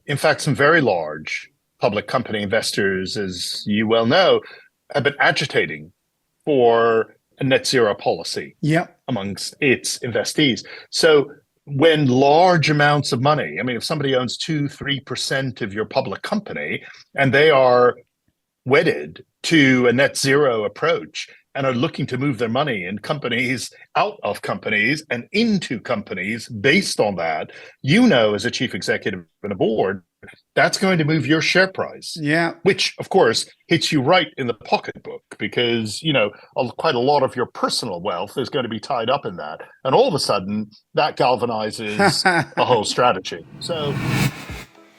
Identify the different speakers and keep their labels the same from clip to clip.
Speaker 1: In fact, some very large public company investors, as you well know, have been agitating for a net zero policy
Speaker 2: Yeah.
Speaker 1: amongst its investees. So when large amounts of money, I mean, if somebody owns 2, 3% of your public company and they are wedded to a net zero approach and are looking to move their money in companies out of companies and into companies based on that, as a chief executive and a board, that's going to move your share price,
Speaker 2: Yeah.
Speaker 1: which of course hits you right in the pocketbook because, quite a lot of your personal wealth is going to be tied up in that. And all of a sudden that galvanizes a whole strategy. So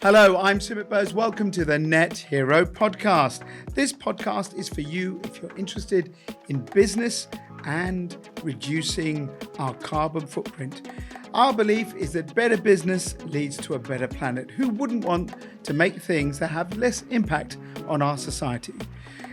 Speaker 2: Hello, I'm Sumit Bose. Welcome to the nethero podcast. This podcast is for you if you're interested in business and reducing our carbon footprint. Our belief is that better business leads to a better planet. Who wouldn't want to make things that have less impact on our society?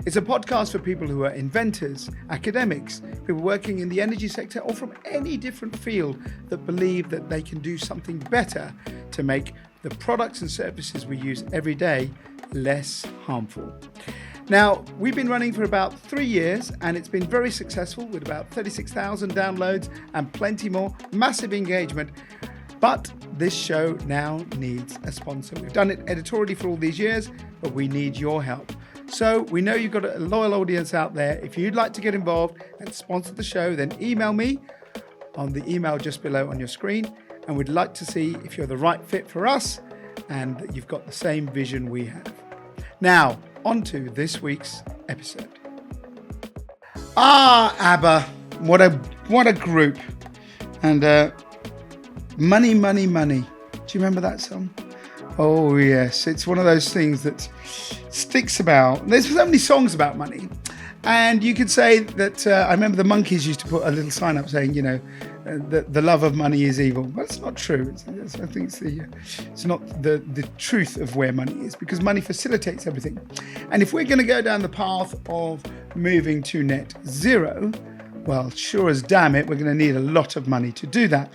Speaker 2: It's a podcast for people who are inventors, academics, people working in the energy sector, or from any different field that believe that they can do something better to make the products and services we use every day less harmful. Now, we've been running for about 3 years and it's been very successful with about 36,000 downloads and plenty more, massive engagement. But this show now needs a sponsor. We've done it editorially for all these years, but we need your help. So we know you've got a loyal audience out there. If you'd like to get involved and sponsor the show, then email me on the email just below on your screen. And we'd like to see if you're the right fit for us and that you've got the same vision we have. Now, on to this week's episode. ABBA, what a group. And Money, Money, Money. Do you remember that song? Oh yes, it's one of those things that sticks about. There's so many songs about money. And you could say that, I remember the Monkees used to put a little sign up saying, the love of money is evil. But it's not true. I think it's not the truth of where money is, because money facilitates everything. And if we're going to go down the path of moving to net zero, well, sure as damn it, we're going to need a lot of money to do that.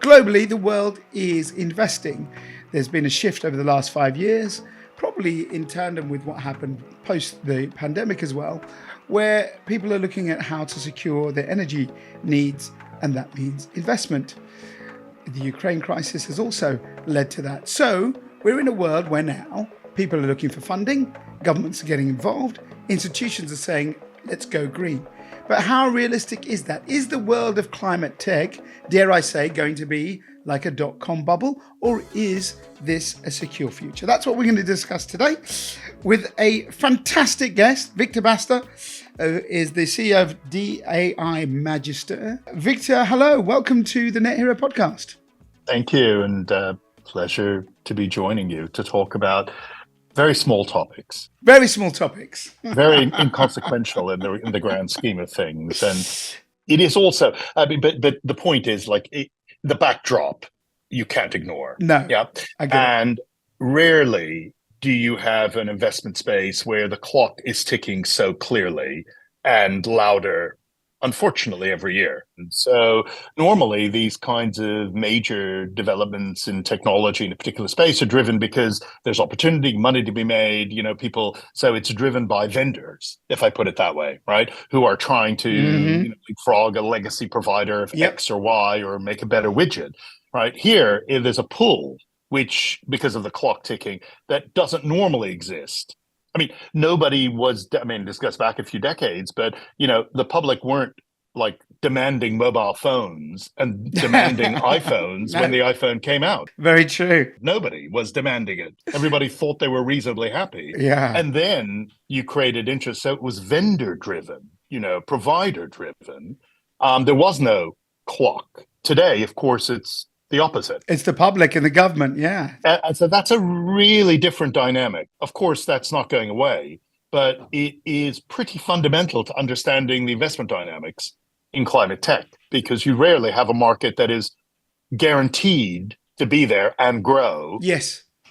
Speaker 2: Globally, the world is investing. There's been a shift over the last 5 years, probably in tandem with what happened post the pandemic as well, where people are looking at how to secure their energy needs, and that means investment. The Ukraine crisis has also led to that. So we're in a world where now people are looking for funding, governments are getting involved, institutions are saying, let's go green. But how realistic is that? Is the world of climate tech, dare I say, going to be like a dot-com bubble, or is this a secure future? That's what we're going to discuss today with a fantastic guest. Victor Basta is the CEO of DAI Magister. Victor, hello. Welcome to the Net Hero podcast.
Speaker 1: thank you, and pleasure to be joining you to talk about very small topics.
Speaker 2: Very small topics.
Speaker 1: Very inconsequential in the grand scheme of things. And it is also, but the point is, the backdrop you can't ignore.
Speaker 2: No,
Speaker 1: Yeah.
Speaker 2: I get it.
Speaker 1: And rarely do you have an investment space where the clock is ticking so clearly and louder, unfortunately, every year. And so normally these kinds of major developments in technology in a particular space are driven because there's opportunity, money to be made, people. So it's driven by vendors, if I put it that way, right? Who are trying to leapfrog a legacy provider of X or Y or make a better widget, right? Here, there's a pull, which, because of the clock ticking, that doesn't normally exist. I mean, this goes back a few decades, but, the public weren't demanding mobile phones and demanding iPhones when the iPhone came out.
Speaker 2: Very true.
Speaker 1: Nobody was demanding it. Everybody thought they were reasonably happy.
Speaker 2: Yeah.
Speaker 1: And then you created interest. So it was vendor driven, provider driven. There was no clock. Today, of course, it's the opposite.
Speaker 2: It's the public and the government, yeah.
Speaker 1: And so that's a really different dynamic. Of course, that's not going away, but it is pretty fundamental to understanding the investment dynamics in climate tech, because you rarely have a market that is guaranteed to be there and grow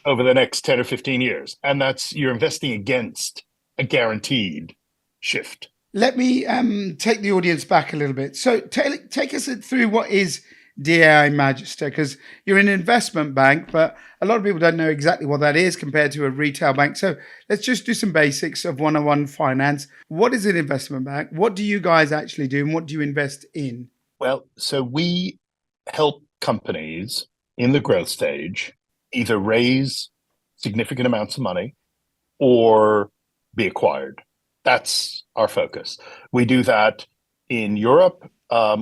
Speaker 1: over the next 10 or 15 years. And you're investing against a guaranteed shift.
Speaker 2: Let me take the audience back a little bit. So take us through what is DAI Magister, because you're an investment bank, but a lot of people don't know exactly what that is compared to a retail bank. So let's just do some basics of 101 finance. What is an investment bank? What do you guys actually do, and what do you invest in?
Speaker 1: Well, so we help companies in the growth stage either raise significant amounts of money or be acquired. That's our focus. We do that in Europe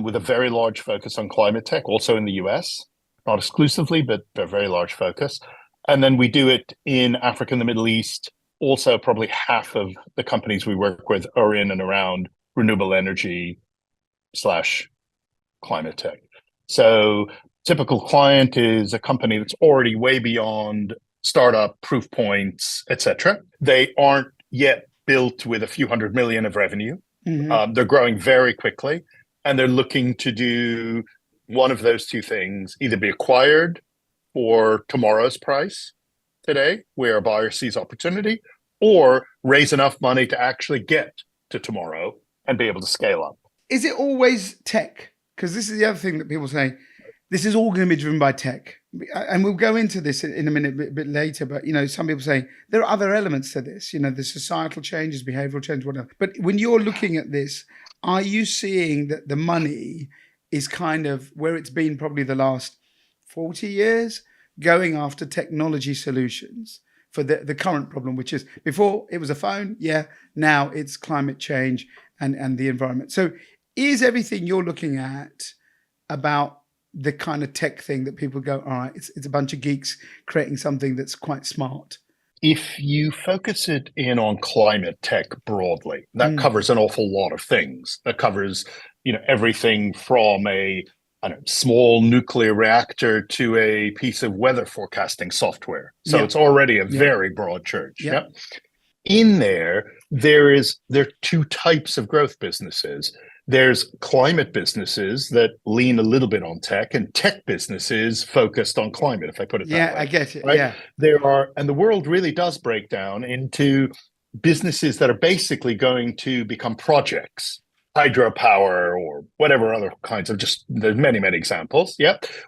Speaker 1: with a very large focus on climate tech, also in the US, not exclusively, but a very large focus. And then we do it in Africa and the Middle East. Also, probably half of the companies we work with are in and around renewable energy slash climate tech. So typical client is a company that's already way beyond startup proof points, etc. They aren't yet built with a few hundred million of revenue. They're growing very quickly, and they're looking to do one of those two things: either be acquired for tomorrow's price today, where a buyer sees opportunity, or raise enough money to actually get to tomorrow and be able to scale up.
Speaker 2: Is it always tech? Because this is the other thing that people say, this is all going to be driven by tech. And we'll go into this in a minute, a bit later. But, some people say there are other elements to this, the societal changes, behavioral change, whatever. But when you're looking at this, are you seeing that the money is kind of where it's been probably the last 40 years, going after technology solutions for the current problem, which is before it was a phone, now it's climate change and the environment. So is everything you're looking at about the kind of tech thing that people go, all right, it's a bunch of geeks creating something that's quite smart?
Speaker 1: If you focus it in on climate tech broadly, that covers an awful lot of things. That covers, everything from a small nuclear reactor to a piece of weather forecasting software. So it's already a very broad church.
Speaker 2: Yeah.
Speaker 1: In there are two types of growth businesses. There's climate businesses that lean a little bit on tech, and tech businesses focused on climate, if I put it that way.
Speaker 2: Yeah, I get it.
Speaker 1: Right?
Speaker 2: Yeah.
Speaker 1: And the world really does break down into businesses that are basically going to become projects, hydropower or whatever other kinds of there's many, many examples,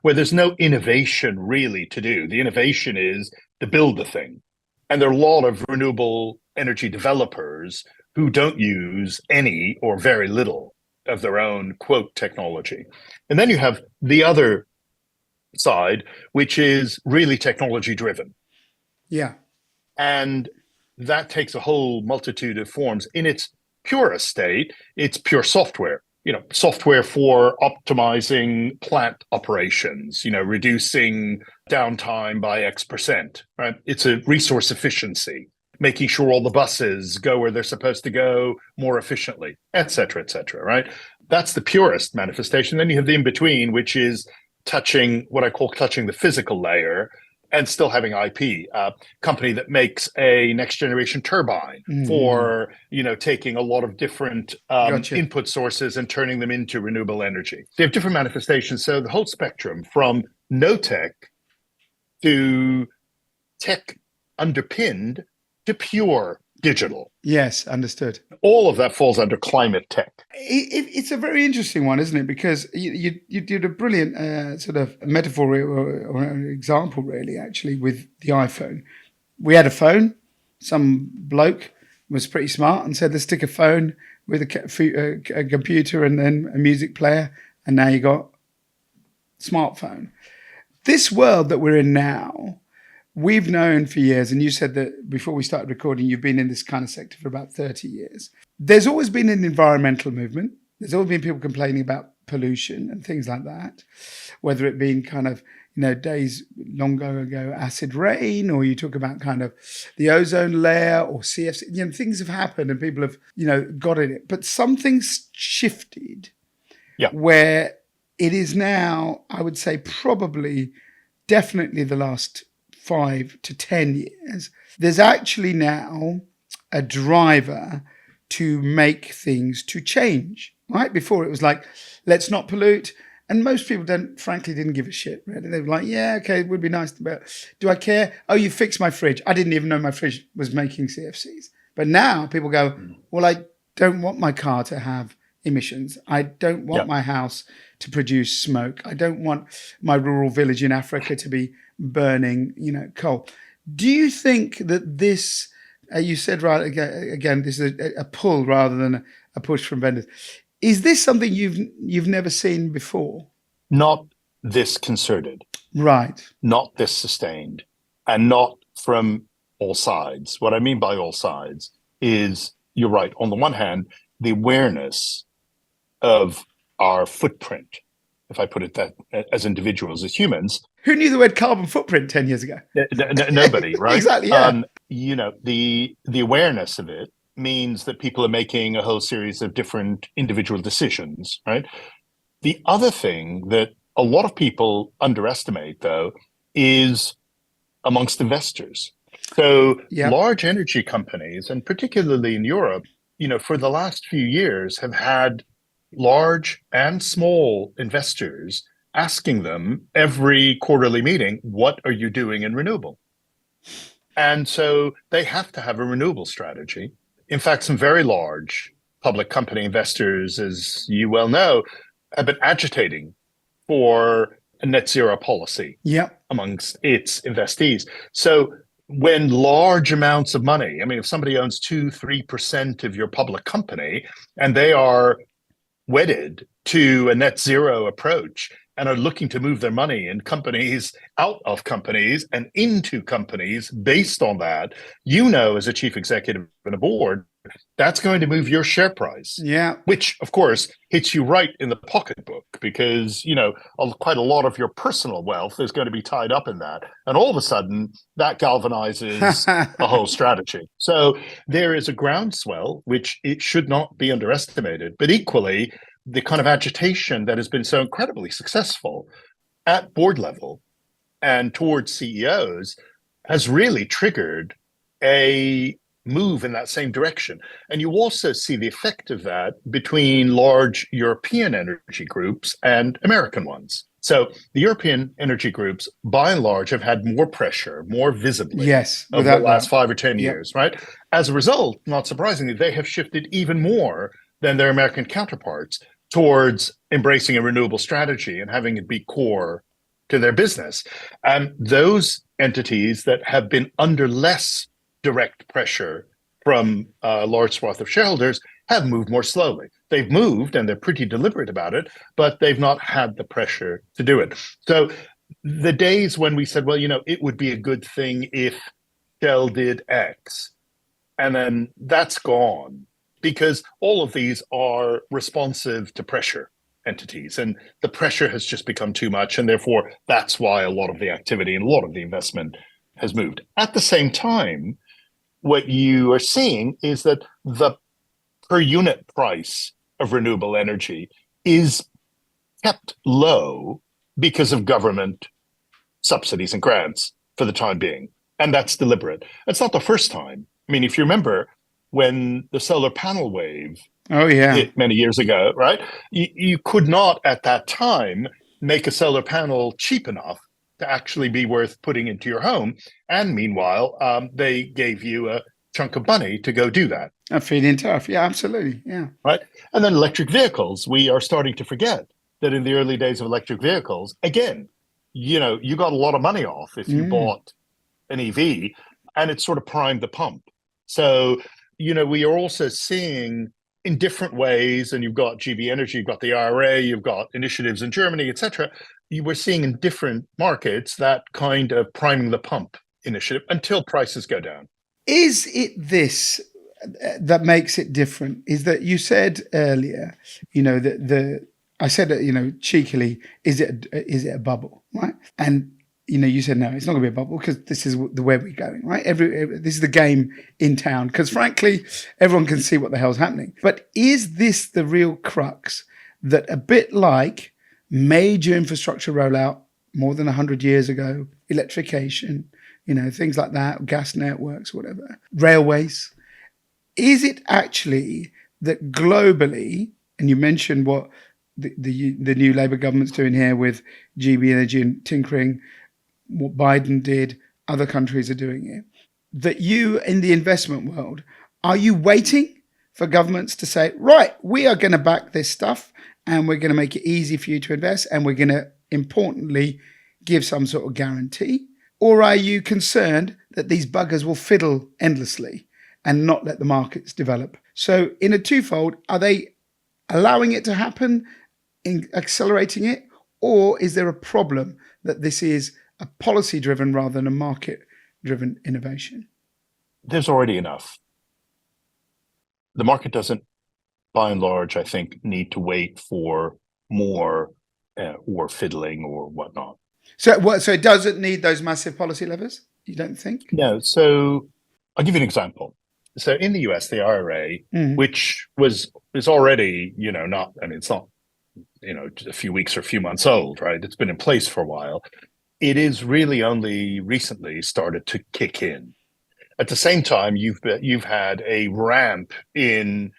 Speaker 1: where there's no innovation really to do. The innovation is to build the thing. And there are a lot of renewable energy developers who don't use any or very little of their own quote technology. And then you have the other side, which is really technology driven.
Speaker 2: Yeah.
Speaker 1: And that takes a whole multitude of forms. In its purest state, it's pure software. Software for optimizing plant operations, reducing downtime by X%, right? It's a resource efficiency, making sure all the buses go where they're supposed to go more efficiently, et cetera, right? That's the purest manifestation. Then you have the in-between, which is touching the physical layer and still having IP. A company that makes a next generation turbine for, taking a lot of different input sources and turning them into renewable energy. They have different manifestations. So the whole spectrum from no tech to tech underpinned to pure digital.
Speaker 2: Yes, understood.
Speaker 1: All of that falls under climate tech.
Speaker 2: It's a very interesting one, isn't it? Because you did a brilliant sort of metaphor or an example, really, actually, with the iPhone. We had a phone. Some bloke was pretty smart and said, let's stick a phone with a computer and then a music player. And now you got smartphone. This world that we're in now, we've known for years, and you said that before we started recording, you've been in this kind of sector for about 30 years. There's always been an environmental movement. There's always been people complaining about pollution and things like that, whether it being kind of, days long ago, acid rain, or you talk about kind of the ozone layer or CFC. Things have happened and people have, got in it. But something's shifted where it is now, I would say, probably definitely the last 5 to 10 years, there's actually now a driver to make things to change, right? Before it was like, let's not pollute. And most people didn't give a shit, really. They were like, yeah, okay, it would be nice, but do I care? Oh, you fixed my fridge. I didn't even know my fridge was making CFCs. But now people go, well, I don't want my car to have emissions. I don't want my house to produce smoke. I don't want my rural village in Africa to be burning, coal. Do you think that this, you said right again, this is a pull rather than a push from vendors. Is this something you've never seen before?
Speaker 1: Not this concerted.
Speaker 2: Right.
Speaker 1: Not this sustained, and not from all sides. What I mean by all sides is, you're right. On the one hand, the awareness of our footprint, if I put it that, as individuals, as humans.
Speaker 2: Who knew the word carbon footprint 10 years ago?
Speaker 1: Nobody, right?
Speaker 2: Exactly, yeah.
Speaker 1: The awareness of it means that people are making a whole series of different individual decisions, right? The other thing that a lot of people underestimate, though, is amongst investors. So large energy companies, and particularly in Europe, for the last few years have had large and small investors asking them every quarterly meeting, what are you doing in renewable? And so they have to have a renewable strategy. In fact, some very large public company investors, as you well know, have been agitating for a net zero policy amongst its investees. So when large amounts of money, I mean, if somebody owns 2-3% of your public company and they are wedded to a net zero approach and are looking to move their money in companies, out of companies and into companies based on that, as a chief executive and a board, that's going to move your share price.
Speaker 2: Yeah.
Speaker 1: Which, of course, hits you right in the pocketbook because, quite a lot of your personal wealth is going to be tied up in that. And all of a sudden, that galvanizes a whole strategy. So there is a groundswell, which it should not be underestimated. But equally, the kind of agitation that has been so incredibly successful at board level and towards CEOs has really triggered a move in that same direction. And you also see the effect of that between large European energy groups and American ones. So the European energy groups, by and large, have had more pressure, more visibly over the last 5 or 10 years, right? As a result, not surprisingly, they have shifted even more than their American counterparts towards embracing a renewable strategy and having it be core to their business. And those entities that have been under less direct pressure from a large swath of shareholders have moved more slowly. They've moved and they're pretty deliberate about it, but they've not had the pressure to do it. So the days when we said, well, it would be a good thing if Shell did X, and then that's gone because all of these are responsive to pressure entities and the pressure has just become too much. And therefore, that's why a lot of the activity and a lot of the investment has moved. At the same time, what you are seeing is that the per unit price of renewable energy is kept low because of government subsidies and grants for the time being. And that's deliberate. It's not the first time. I mean, if you remember when the solar panel wave hit many years ago, right? You could not at that time make a solar panel cheap enough to actually be worth putting into your home. And meanwhile, they gave you a chunk of money to go do that.
Speaker 2: A feed-in tariff, yeah, absolutely, yeah.
Speaker 1: Right, and then electric vehicles. We are starting to forget that in the early days of electric vehicles, again, you got a lot of money off if you bought an EV, and it sort of primed the pump. So, we are also seeing in different ways, and you've got GB Energy, you've got the IRA, you've got initiatives in Germany, etc. You were seeing in different markets that kind of priming the pump initiative until prices go down.
Speaker 2: Is it this that makes it different? Is that you said earlier, I said, cheekily, is it a bubble, right? And you said no, it's not going to be a bubble because this is the way we're going, right? This is the game in town because frankly, everyone can see what the hell's happening. But is this the real crux that a bit like major infrastructure rollout more than 100 years ago, electrification, things like that, gas networks, whatever, railways, is it actually that globally, and you mentioned what the new Labour government's doing here with GB Energy and tinkering, what Biden did, other countries are doing it, that you in the investment world, are you waiting for governments to say, right, we are going to back this stuff and we're going to make it easy for you to invest, and we're going to, importantly, give some sort of guarantee? Or are you concerned that these buggers will fiddle endlessly and not let the markets develop? So in a twofold, are they allowing it to happen, in accelerating it, or is there a problem that this is a policy-driven rather than a market-driven innovation?
Speaker 1: There's already enough. The market doesn't, by and large, I think, need to wait for more or fiddling or whatnot.
Speaker 2: So it doesn't need those massive policy levers, you don't think?
Speaker 1: No. So I'll give you an example. So in the US, the IRA, which is already, not, I mean, it's not, a few weeks or a few months old, right? It's been in place for a while. It is really only recently started to kick in. At the same time, you've had a ramp in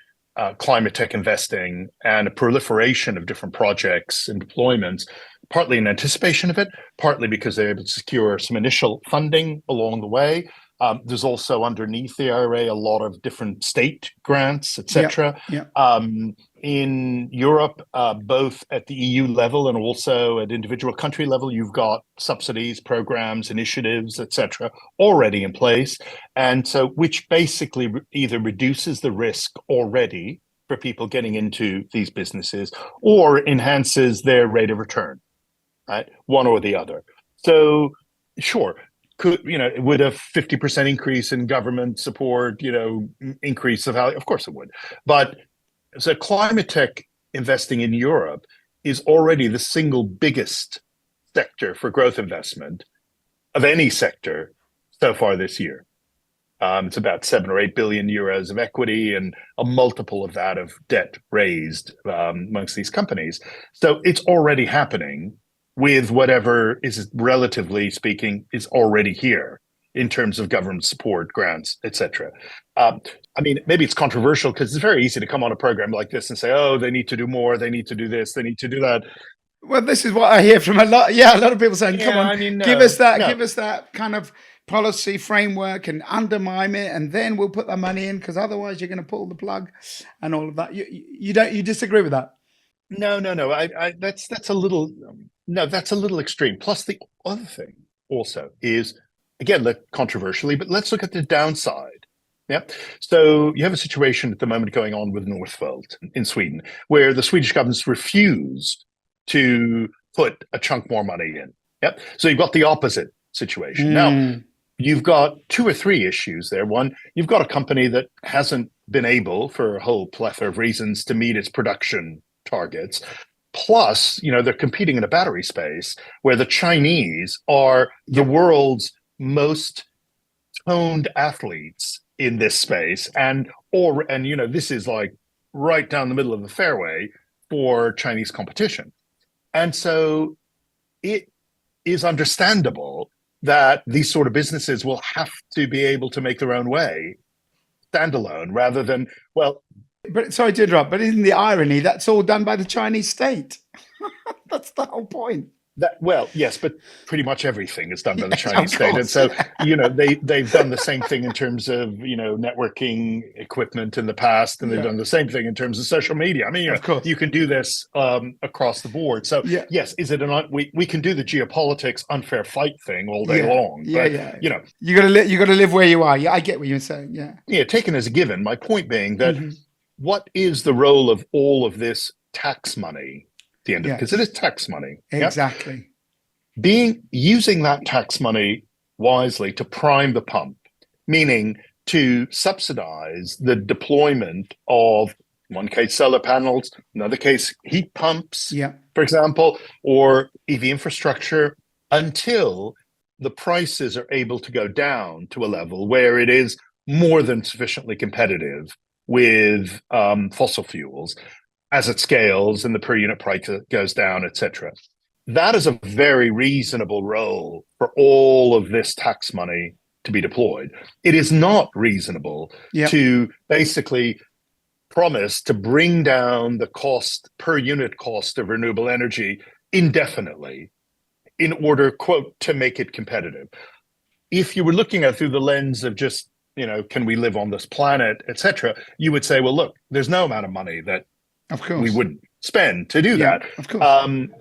Speaker 1: climate tech investing and a proliferation of different projects and deployments, partly in anticipation of it, partly because they're able to secure some initial funding along the way. There's also underneath the IRA a lot of different state grants, etc. In Europe, both at the EU level and also at individual country level, you've got subsidies, programs, initiatives, etc., already in place, and so which basically either reduces the risk already for people getting into these businesses or enhances their rate of return, right? One or the other. So, sure. Would a 50% increase in government support, increase the value? Of course it would. But so climate tech investing in Europe is already the single biggest sector for growth investment of any sector so far this year. It's about 7 or 8 billion euros of equity and a multiple of that of debt raised amongst these companies. So it's already happening with whatever is, relatively speaking, is already here in terms of government support, grants, etc. I mean, maybe it's controversial because it's very easy to come on a program like this and say, oh, they need to do more, they need to do this, they need to do that.
Speaker 2: Well, this is what I hear from a lot of people saying, come on, give us that kind of policy framework and undermine it, and then we'll put the money in, because otherwise you're going to pull the plug and all of that. You disagree with that?
Speaker 1: No. That's a little that's a little extreme. Plus, the other thing also is, again, controversially, but let's look at the downside. Yeah. So you have a situation at the moment going on with Northvolt in Sweden, where the Swedish government's refused to put a chunk more money in. Yep. So you've got the opposite situation. Now, you've got 2 or 3 issues there. One, you've got a company that hasn't been able, for a whole plethora of reasons, to meet its production targets. Plus, they're competing in a battery space where the Chinese are the world's most toned athletes in this space, and this is like right down the middle of the fairway for Chinese competition. And so it is understandable that these sort of businesses will have to be able to make their own way standalone rather than, well.
Speaker 2: But sorry to interrupt, but isn't the irony that's all done by the Chinese state? That's the whole point.
Speaker 1: Yes, but pretty much everything is done by the Chinese state. And so, they've done the same thing in terms of, networking equipment in the past, and they've done the same thing in terms of social media. I mean,
Speaker 2: of course,
Speaker 1: you can do this across the board. So, yes, is it we can do the geopolitics unfair fight thing all day long. But,
Speaker 2: you got to live where you are. Yeah, I get what you're saying.
Speaker 1: Yeah, taken as a given. My point being that what is the role of all of this tax money? The end of it, because it is tax money.
Speaker 2: Exactly.
Speaker 1: Using that tax money wisely to prime the pump, meaning to subsidize the deployment of, in one case, solar panels, another case, heat pumps, for example, or EV infrastructure, until the prices are able to go down to a level where it is more than sufficiently competitive with fossil fuels as it scales and the per unit price goes down, etc. That is a very reasonable role for all of this tax money to be deployed. It is not reasonable to basically promise to bring down the per unit cost of renewable energy indefinitely in order, quote, to make it competitive. If you were looking at it through the lens of just, can we live on this planet, etc., you would say, well, look, there's no amount of money that we wouldn't spend to do
Speaker 2: Yeah,
Speaker 1: that.
Speaker 2: of course.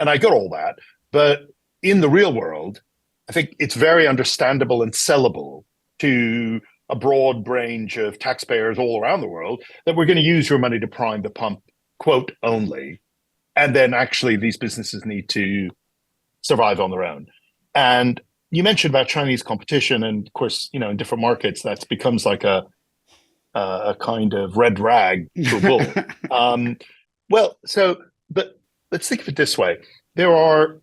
Speaker 1: And I got all that. But in the real world, I think it's very understandable and sellable to a broad range of taxpayers all around the world that we're going to use your money to prime the pump, quote, only. And then actually these businesses need to survive on their own. And you mentioned about Chinese competition, and of course, in different markets, that becomes like a kind of red rag to a bull. But let's think of it this way: there are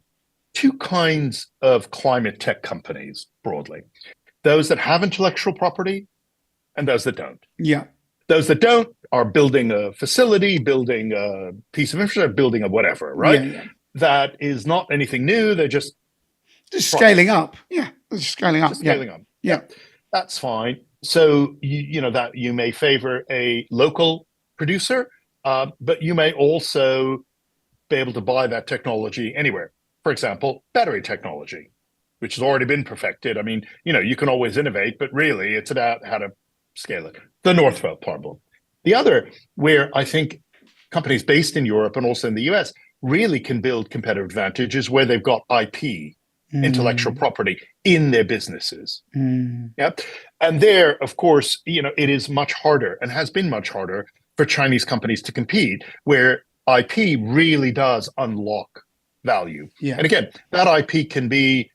Speaker 1: two kinds of climate tech companies broadly: those that have intellectual property and those that don't.
Speaker 2: Yeah.
Speaker 1: Those that don't are building a facility, building a piece of infrastructure, building a whatever, right?
Speaker 2: Yeah, yeah.
Speaker 1: That is not anything new. They're just
Speaker 2: scaling up. Yeah, just scaling up.
Speaker 1: Just scaling
Speaker 2: yeah.
Speaker 1: up.
Speaker 2: Yeah.
Speaker 1: That's fine. So that you may favor a local producer, but you may also be able to buy that technology anywhere. For example, battery technology, which has already been perfected. I mean, you can always innovate, but really it's about how to scale it. The Northvolt problem. The other, where I think companies based in Europe and also in the US really can build competitive advantages, where they've got IP, intellectual property in their businesses. Yep. And there, of course, it is much harder and has been much harder for Chinese companies to compete, where IP really does unlock value.
Speaker 2: Yeah.
Speaker 1: And again, that IP can be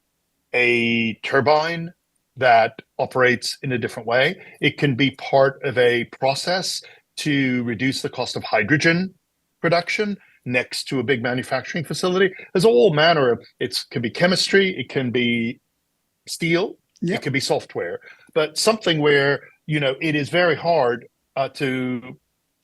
Speaker 1: a turbine that operates in a different way. It can be part of a process to reduce the cost of hydrogen production next to a big manufacturing facility. There's all manner of, it can be chemistry, it can be steel, it can be software, but something where, it is very hard to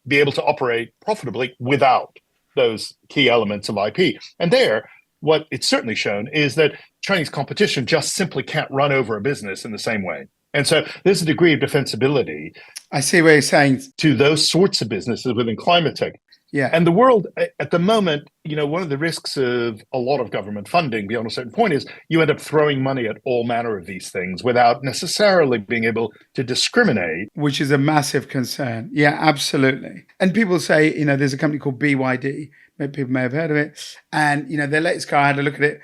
Speaker 1: be able to operate profitably without those key elements of IP. And there, what it's certainly shown is that Chinese competition just simply can't run over a business in the same way. And so there's a degree of defensibility.
Speaker 2: I see what you're saying.
Speaker 1: To those sorts of businesses within climate tech.
Speaker 2: Yeah.
Speaker 1: And the world at the moment, one of the risks of a lot of government funding beyond a certain point is you end up throwing money at all manner of these things without necessarily being able to discriminate.
Speaker 2: Which is a massive concern. Yeah, absolutely. And people say, there's a company called BYD. People may have heard of it. And, their latest car, I had a look at it.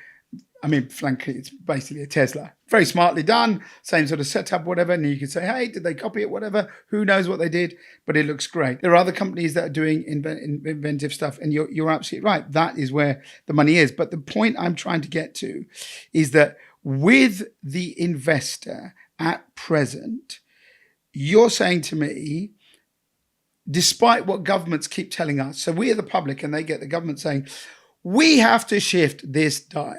Speaker 2: I mean, frankly, it's basically a Tesla. Very smartly done, same sort of setup, whatever. And you could say, hey, did they copy it, whatever? Who knows what they did? But it looks great. There are other companies that are doing inventive stuff. And you're absolutely right. That is where the money is. But the point I'm trying to get to is that with the investor at present, you're saying to me, despite what governments keep telling us, so we are the public and they get the government saying, we have to shift this dial.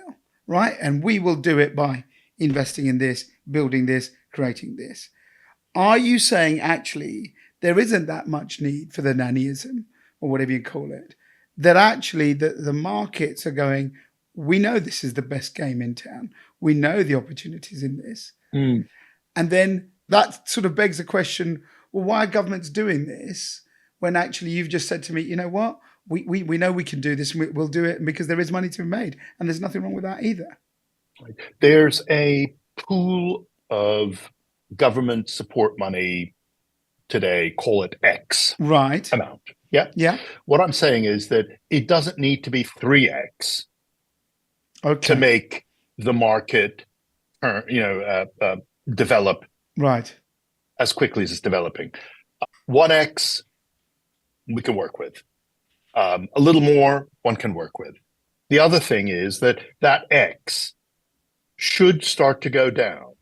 Speaker 2: Right? And we will do it by investing in this, building this, creating this. Are you saying actually there isn't that much need for the nannyism or whatever you call it? That actually the markets are going, we know this is the best game in town. We know the opportunities in this. And then that sort of begs the question, well, why are governments doing this when actually you've just said to me, you know what? We know we can do this and we'll do it because there is money to be made. And there's nothing wrong with that either.
Speaker 1: There's a pool of government support money today, call it X amount. Yeah.
Speaker 2: Yeah.
Speaker 1: What I'm saying is that it doesn't need to be 3X to make the market, develop as quickly as it's developing. 1X we can work with. A little more, one can work with. The other thing is that X should start to go down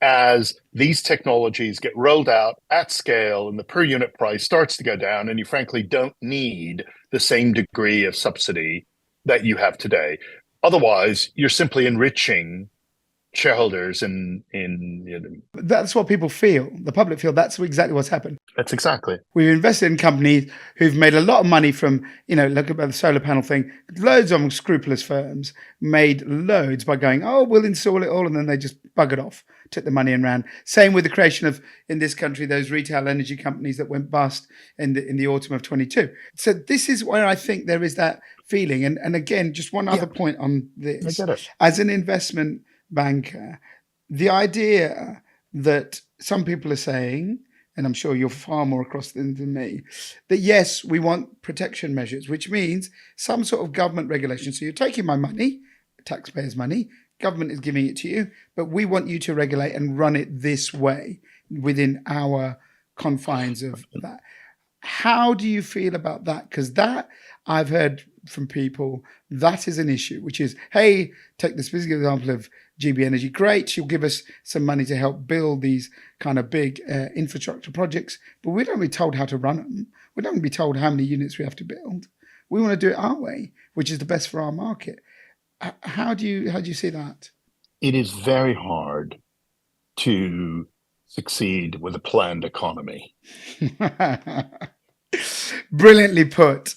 Speaker 1: as these technologies get rolled out at scale and the per unit price starts to go down, and you frankly don't need the same degree of subsidy that you have today. Otherwise, you're simply enriching shareholders
Speaker 2: That's what people feel. The public feel that's exactly what's happened.
Speaker 1: That's exactly.
Speaker 2: We've invested in companies who've made a lot of money from, look at the solar panel thing. Loads of unscrupulous firms made loads by going, oh, we'll install it all. And then they just buggered off, took the money and ran. Same with the creation of, in this country, those retail energy companies that went bust in the autumn of 22. So this is where I think there is that feeling. And again, just one other point on this.
Speaker 1: I get it.
Speaker 2: As an investment banker, the idea that some people are saying, and I'm sure you're far more across than me, that yes, we want protection measures, which means some sort of government regulation. So you're taking my money, taxpayers' money, government is giving it to you, but we want you to regulate and run it this way within our confines of that. How do you feel about that? Because that I've heard from people, that is an issue, which is, hey, take the specific example of GB Energy. Great, she'll give us some money to help build these kind of big infrastructure projects, but we don't be told how to run them. We don't be told how many units we have to build. We want to do it our way, which is the best for our market. How do you see that?
Speaker 1: It is very hard to succeed with a planned economy.
Speaker 2: Brilliantly put.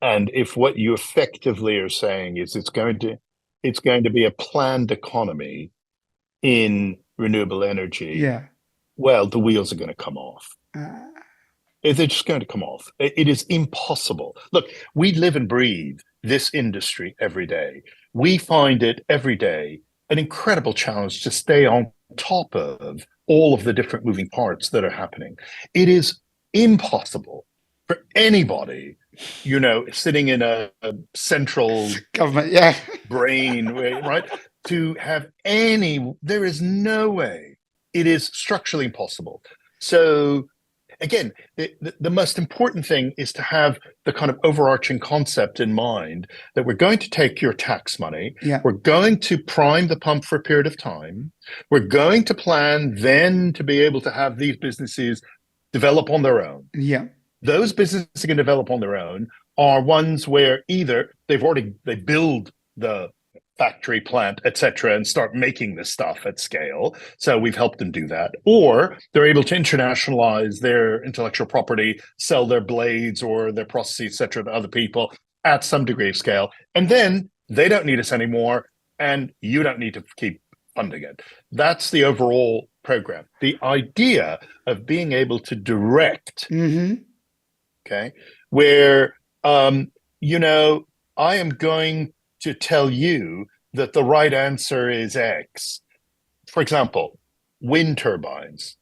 Speaker 1: And if what you effectively are saying is it's going to be a planned economy in renewable energy,
Speaker 2: Yeah.
Speaker 1: well, the wheels are going to come off. They're just going to come off. It is impossible. Look, we live and breathe this industry every day. We find it every day an incredible challenge to stay on top of all of the different moving parts that are happening. It is impossible for anybody, sitting in a central
Speaker 2: Government, yeah.
Speaker 1: brain, right, to have there is no way. It is structurally impossible. So again, the most important thing is to have the kind of overarching concept in mind that we're going to take your tax money, we're going to prime the pump for a period of time, we're going to plan then to be able to have these businesses develop on their own.
Speaker 2: Yeah.
Speaker 1: Those businesses that can develop on their own are ones where either they build the factory, plant, etc., and start making this stuff at scale. So we've helped them do that. Or they're able to internationalize their intellectual property, sell their blades or their processes, etc., to other people at some degree of scale. And then they don't need us anymore, and you don't need to keep funding it. That's the overall program. The idea of being able to direct, okay, where, I am going to tell you that the right answer is X. For example, wind turbines.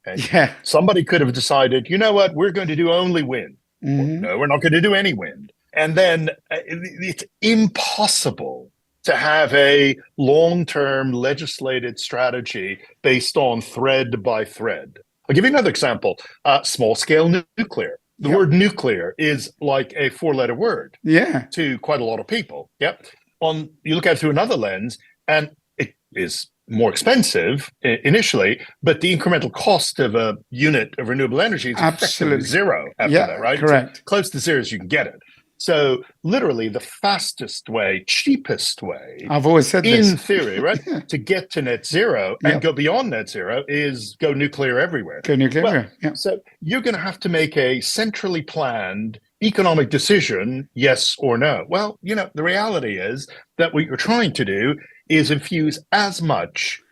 Speaker 1: Okay?
Speaker 2: Yeah.
Speaker 1: Somebody could have decided, you know what, we're going to do only wind. No, we're not going to do any wind. And then it's impossible to have a long-term legislated strategy based on thread by thread. I'll give you another example. Small-scale nuclear. The word nuclear is like a four-letter word to quite a lot of people. You look at it through another lens, and it is more expensive initially, but the incremental cost of a unit of renewable energy is effectively zero after that, right?
Speaker 2: Correct.
Speaker 1: So close to zero as you can get it. So literally the fastest way, cheapest way,
Speaker 2: I've always said
Speaker 1: in
Speaker 2: this.
Speaker 1: theory, right, to get to net zero and go beyond net zero is go nuclear everywhere.
Speaker 2: Go nuclear,
Speaker 1: So you're going to have to make a centrally planned economic decision, yes or no. Well, the reality is that what you're trying to do is infuse as much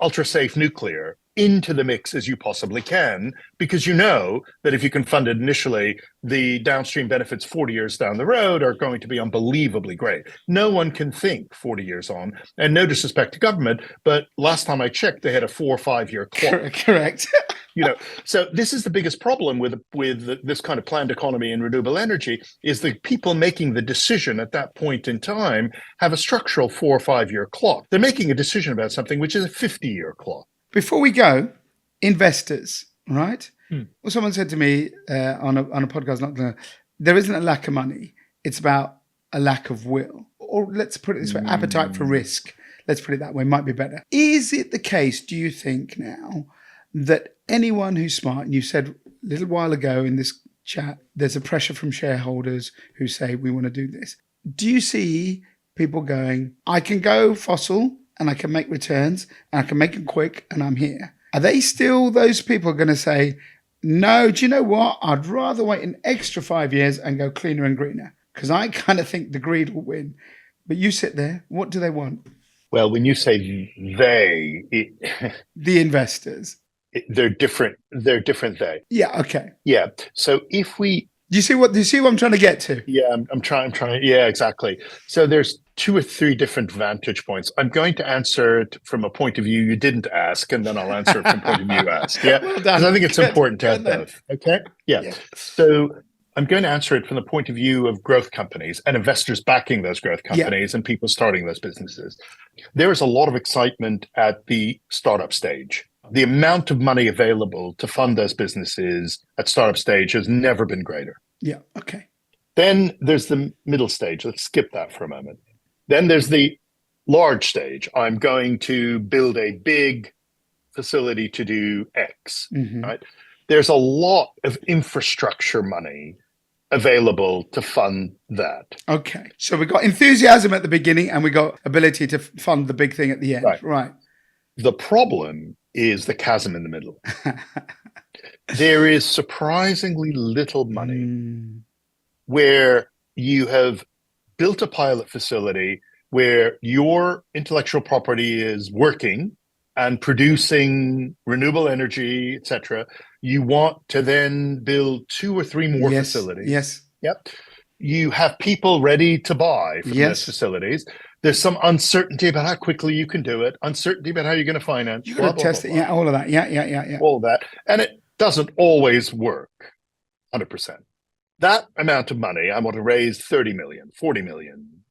Speaker 1: ultra-safe nuclear into the mix as you possibly can, because you know that if you can fund it initially, the downstream benefits 40 years down the road are going to be unbelievably great. No one can think 40 years on, and no disrespect to government, but last time I checked, they had a 4 or 5 year clock.
Speaker 2: Correct.
Speaker 1: So this is the biggest problem with this kind of planned economy in renewable energy, is the people making the decision at that point in time have a structural 4 or 5 year clock. They're making a decision about something which is a 50-year clock.
Speaker 2: Before we go, investors, right? Well, someone said to me on a podcast, there isn't a lack of money. It's about a lack of will. Or let's put it this way, appetite for risk. Let's put it that way, might be better. Is it the case, do you think now, that anyone who's smart, and you said a little while ago in this chat, there's a pressure from shareholders who say, we want to do this. Do you see people going, I can go fossil and I can make returns and I can make them quick and I'm here? Are they still those people going to say, no, do you know what? I'd rather wait an extra 5 years and go cleaner and greener, because I kind of think the greed will win. But you sit there, what do they want?
Speaker 1: Well, when you say they,
Speaker 2: the investors.
Speaker 1: They're different. They're different.
Speaker 2: Yeah. Okay.
Speaker 1: Yeah. So if we,
Speaker 2: do you see what I'm trying to get to?
Speaker 1: Yeah, I'm trying. Yeah, exactly. So there's two or three different vantage points. I'm going to answer it from a point of view you didn't ask, and then I'll answer it from a point of view you asked. Yeah,
Speaker 2: Well
Speaker 1: because I
Speaker 2: done.
Speaker 1: think it's
Speaker 2: Good.
Speaker 1: important to have
Speaker 2: Good then.
Speaker 1: both. Okay. Yeah.
Speaker 2: Yeah.
Speaker 1: So I'm going to answer it from the point of view of growth companies and investors backing those growth
Speaker 2: Yeah.
Speaker 1: companies and people starting those businesses. There is a lot of excitement at the startup stage. The amount of money available to fund those businesses at startup stage has never been greater.
Speaker 2: Yeah. Okay.
Speaker 1: Then there's the middle stage. Let's skip that for a moment. Then there's the large stage. I'm going to build a big facility to do X, right? There's a lot of infrastructure money available to fund that.
Speaker 2: Okay. So we got enthusiasm at the beginning and we got ability to fund the big thing at the end. Right.
Speaker 1: The problem is the chasm in the middle. There is surprisingly little money where you have built a pilot facility where your intellectual property is working and producing renewable energy, etc. You want to then build 2 or 3 more facilities.
Speaker 2: Yes.
Speaker 1: Yep. You have people ready to buy from those facilities. There's some uncertainty about how quickly you can do it, uncertainty about how you're going to finance.
Speaker 2: You're going to test it. Yeah, all of that. Yeah.
Speaker 1: All of that. And it doesn't always work 100%. That amount of money, I want to raise 30 million, 40 million,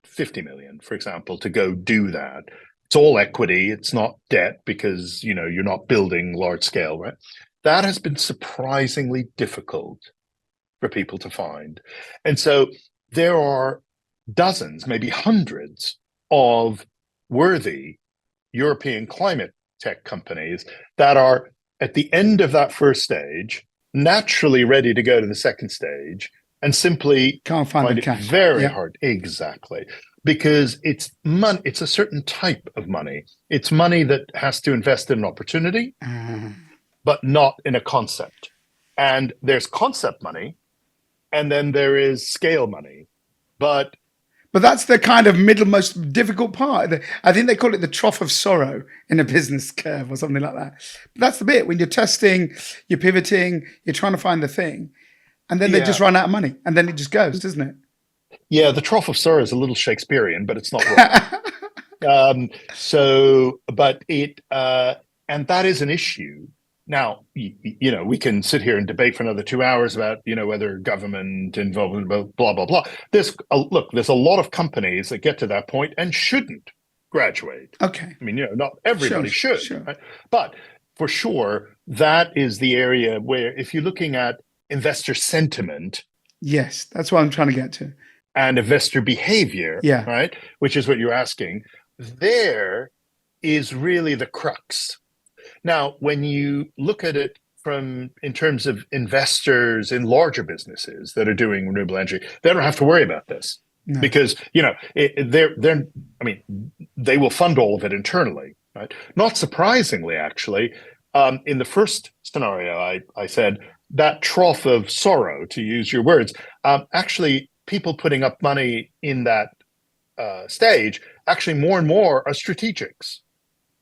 Speaker 1: 50 million, for example, to go do that. It's all equity. It's not debt because, you're not building large scale, right? That has been surprisingly difficult for people to find. And so there are dozens, maybe hundreds of worthy European climate tech companies that are at the end of that first stage, naturally ready to go to the second stage, and simply
Speaker 2: can't find the
Speaker 1: it
Speaker 2: cash.
Speaker 1: Very hard. Exactly. Because it's money, it's a certain type of money. It's money that has to invest in an opportunity, but not in a concept. And there's concept money, and then there is scale money. But
Speaker 2: that's the kind of most difficult part. I think they call it the trough of sorrow in a business curve or something like that. But that's the bit when you're testing, you're pivoting, you're trying to find the thing, and then they just run out of money, and then it just goes, doesn't it?
Speaker 1: Yeah, the trough of sorrow is a little Shakespearean, but it's not wrong. And that is an issue. Now, we can sit here and debate for another 2 hours about, whether government involvement, blah, blah, blah. There's a lot of companies that get to that point and shouldn't graduate.
Speaker 2: Okay.
Speaker 1: I mean, not everybody should.
Speaker 2: Sure.
Speaker 1: Right? But for sure, that is the area where if you're looking at investor sentiment.
Speaker 2: Yes, that's what I'm trying to get to.
Speaker 1: And investor behavior, right? Which is what you're asking. There is really the crux. Now, when you look at it in terms of investors in larger businesses that are doing renewable energy, they don't have to worry about this because they will fund all of it internally, right? Not surprisingly, actually, in the first scenario, I said that trough of sorrow, to use your words, actually. People putting up money in that stage, actually more and more are strategics.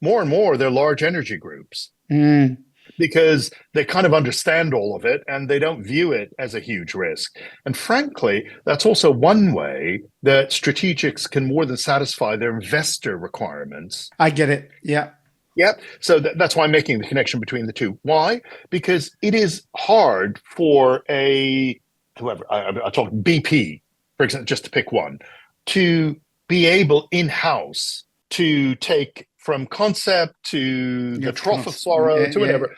Speaker 1: More and more, they're large energy groups because they kind of understand all of it and they don't view it as a huge risk. And frankly, that's also one way that strategics can more than satisfy their investor requirements.
Speaker 2: I get it. Yeah.
Speaker 1: Yep. So that's why I'm making the connection between the two. Why? Because it is hard for whoever, I talk BP, for example, just to pick one, to be able in-house to take from concept to the trough of sorrow to whatever,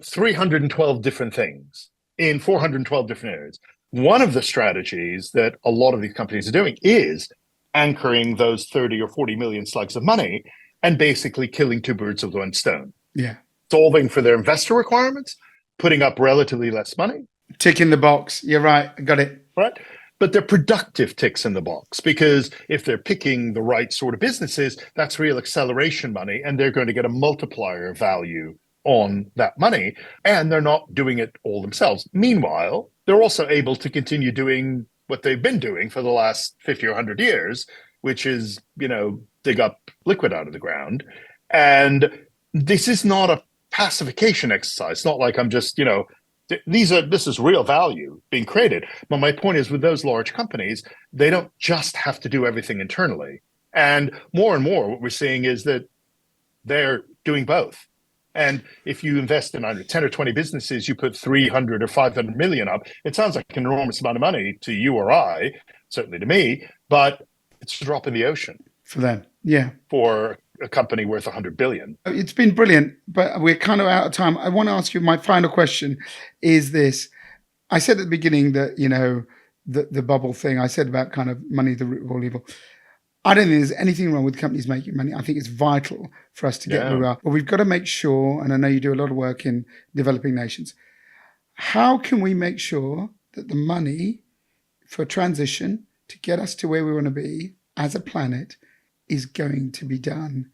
Speaker 1: 312 different things in 412 different areas. One of the strategies that a lot of these companies are doing is anchoring those 30 or 40 million slugs of money and basically killing 2 birds with 1 stone.
Speaker 2: Yeah.
Speaker 1: Solving for their investor requirements, putting up relatively less money.
Speaker 2: Tick in the box. You're right. I got it.
Speaker 1: Right. But they're productive ticks in the box because if they're picking the right sort of businesses, that's real acceleration money and they're going to get a multiplier value on that money and they're not doing it all themselves. Meanwhile, they're also able to continue doing what they've been doing for the last 50 or 100 years, which is, dig up liquid out of the ground. And this is not a pacification exercise. It's not like I'm just, This is real value being created. But my point is, with those large companies, they don't just have to do everything internally. And more, what we're seeing is that they're doing both. And if you invest in 10 or 20 businesses, you put 300 or 500 million up, it sounds like an enormous amount of money to you or I, certainly to me, but it's a drop in the ocean.
Speaker 2: For them, yeah.
Speaker 1: For a company worth 100 billion.
Speaker 2: It's been brilliant, but we're kind of out of time. I want to ask you, my final question is this. I said at the beginning that, the bubble thing, I said about kind of money, the root of all evil. I don't think there's anything wrong with companies making money. I think it's vital for us to get where we are. But we've got to make sure, and I know you do a lot of work in developing nations, how can we make sure that the money for transition to get us to where we want to be as a planet is going to be done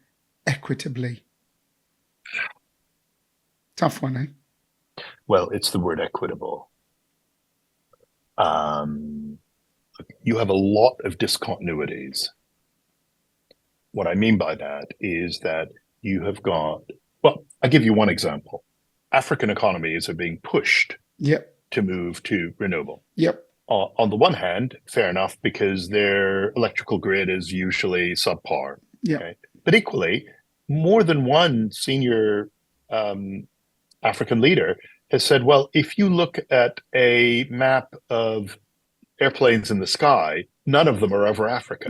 Speaker 2: equitably? Tough one, eh?
Speaker 1: Well, it's the word equitable. You have a lot of discontinuities. What I mean by that is that you have got, well, I'll give you one example. African economies are being pushed to move to renewable. On the one hand, fair enough, because their electrical grid is usually subpar. Okay? But equally, more than one senior African leader has said, well, if you look at a map of airplanes in the sky, none of them are over Africa.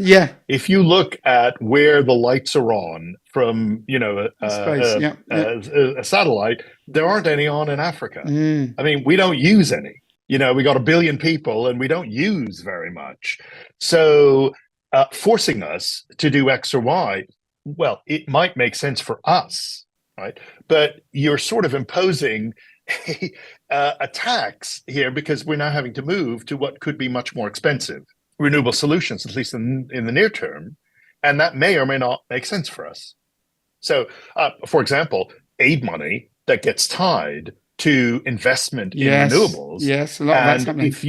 Speaker 1: If you look at where the lights are on from, a satellite, there aren't any on in Africa. I mean, we don't use any. We got 1 billion people and we don't use very much. So forcing us to do X or Y, well, it might make sense for us, right? But you're sort of imposing a tax here because we're now having to move to what could be much more expensive renewable solutions, at least in the near term. And that may or may not make sense for us. So, for example, aid money that gets tied to investment in renewables.
Speaker 2: Yes, a lot of that's happening.
Speaker 1: If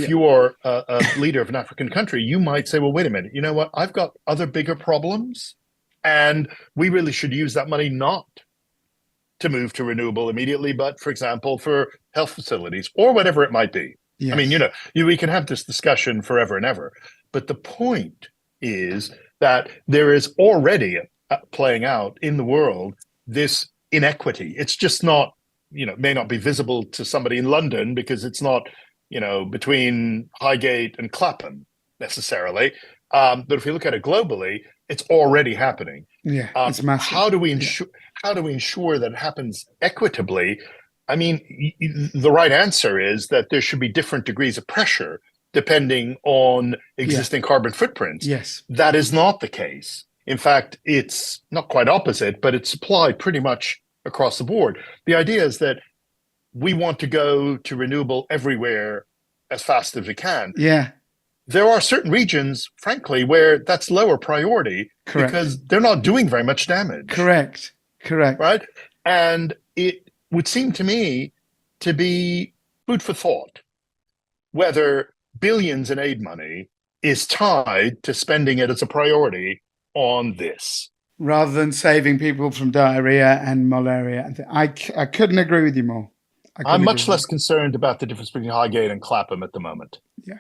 Speaker 1: you are a leader of an African country, you might say, well, wait a minute, you know what? I've got other bigger problems, and we really should use that money not to move to renewable immediately, but, for example, for health facilities or whatever it might be. I mean, we can have this discussion forever and ever. But the point is that there is already playing out in the world this inequity. It's just not, may not be visible to somebody in London because it's not, between Highgate and Clapham necessarily. But if you look at it globally, it's already happening.
Speaker 2: It's massive.
Speaker 1: How do we ensure that it happens equitably? I mean, the right answer is that there should be different degrees of pressure depending on existing carbon footprints. That is not the case. In fact, it's not quite opposite, but it's applied pretty much across the board. The idea is that we want to go to renewable everywhere as fast as we can. There are certain regions, frankly, where that's lower priority because they're not doing very much damage.
Speaker 2: Correct.
Speaker 1: Right? And it would seem to me to be food for thought whether billions in aid money is tied to spending it as a priority on this.
Speaker 2: Rather than saving people from diarrhea and malaria. I couldn't agree with you more.
Speaker 1: I'm much less concerned about the difference between Highgate and Clapham at the moment.
Speaker 2: Do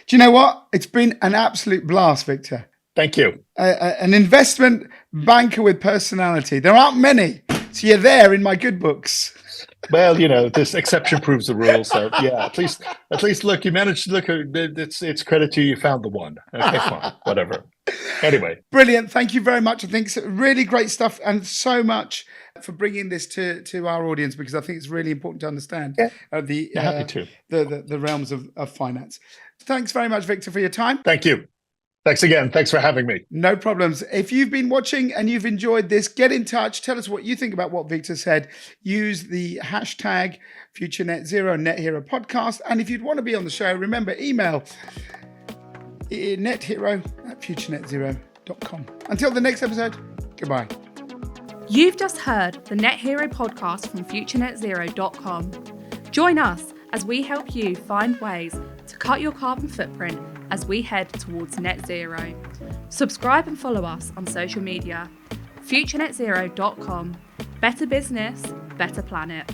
Speaker 2: you know what? It's been an absolute blast, Victor.
Speaker 1: Thank you.
Speaker 2: An investment banker with personality. There aren't many. So you're there in my good books.
Speaker 1: Well, this exception proves the rule. So at least look, you managed to look. It's credit to you. You found the one. Okay, fine, whatever. Anyway,
Speaker 2: brilliant. Thank you very much. I think it's really great stuff, and so much for bringing this to our audience because I think it's really important to understand the realms of finance. Thanks very much, Victor, for your time.
Speaker 1: Thank you. Thanks again. Thanks for having me.
Speaker 2: No problems. If you've been watching and you've enjoyed this, get in touch. Tell us what you think about what Victor said. Use the hashtag FutureNetZero NetHero Podcast. And if you'd want to be on the show, remember, email nethero@futurenetzero.com. Until the next episode, goodbye.
Speaker 3: You've just heard the Net Hero podcast from FutureNetZero.com. Join us as we help you find ways to cut your carbon footprint as we head towards net zero. Subscribe and follow us on social media. FutureNetZero.com. Better business, better planet.